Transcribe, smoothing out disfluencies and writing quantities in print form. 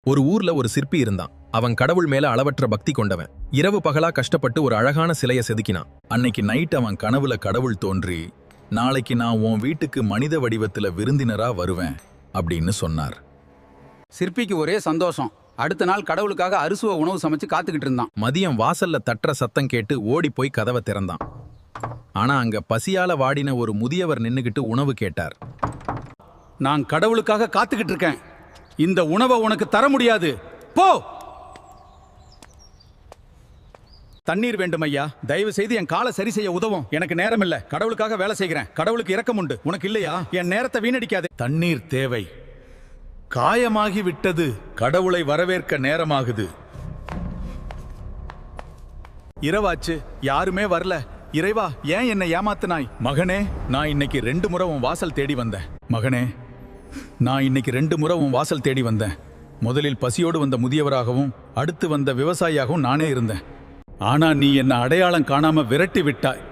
ஒரு ஊர்ல ஒரு சிற்பி இருந்தான். அவன் கடவுள் மேல அளவற்ற பக்தி கொண்டவன். இரவு பகலா கஷ்டப்பட்டு ஒரு அழகான சிலைய செதுக்கினான். அன்னைக்கு நைட் அவன் கனவுல கடவுள் தோன்றி, நாளைக்கு நான் உன் வீட்டுக்கு மனித வடிவத்துல விருந்தினரா வருவேன் அப்படின்னு சொன்னார். சிற்பிக்கு ஒரே சந்தோஷம். அடுத்த நாள் கடவுளுக்காக அறுசுவ உணவு சமைச்சு காத்துக்கிட்டு இருந்தான். மதியம் வாசல்ல தட்டுற சத்தம் கேட்டு ஓடி போய் கதவை திறந்தான். ஆனா அங்க பசியால வாடின ஒரு முதியவர் நின்னுகிட்டு உணவு கேட்டார். நான் கடவுளுக்காக காத்துக்கிட்டு இருக்கேன். இந்த உணவை உனக்கு தர முடியாது. போ. தண்ணீர் வேண்டும் ஐயா. தயவு செய்து என் காலை சரி செய்ய உதவும். எனக்கு நேரம் இல்ல. கடவுளுக்காக வேலை செய்கிறேன். கடவுளுக்கு இரக்கம் உண்டு. உனக்கு இல்லையா? என் நேரத்தை வீணடிக்காதே. தண்ணீர் தேவை. காயமாகி விட்டது. கடவுளை வரவேற்க நேரமாகுது. இரவாச்சு, யாருமே வரல. இறைவா, ஏன் என்னை ஏமாத்தினாய்? மகனே, நான் இன்னைக்கு 2 முறை உன் வாசல் தேடி வந்தேன். மகனே, நான் இன்னைக்கு 2 முறை உன் வாசல் தேடி வந்தேன். முதலில் பசியோடு வந்த முதியவராகவும் அடுத்து வந்த விவசாயியாகவும் நானே இருந்தேன். ஆனா நீ என்ன அடையாளம் காணாம விரட்டி விட்டாய்.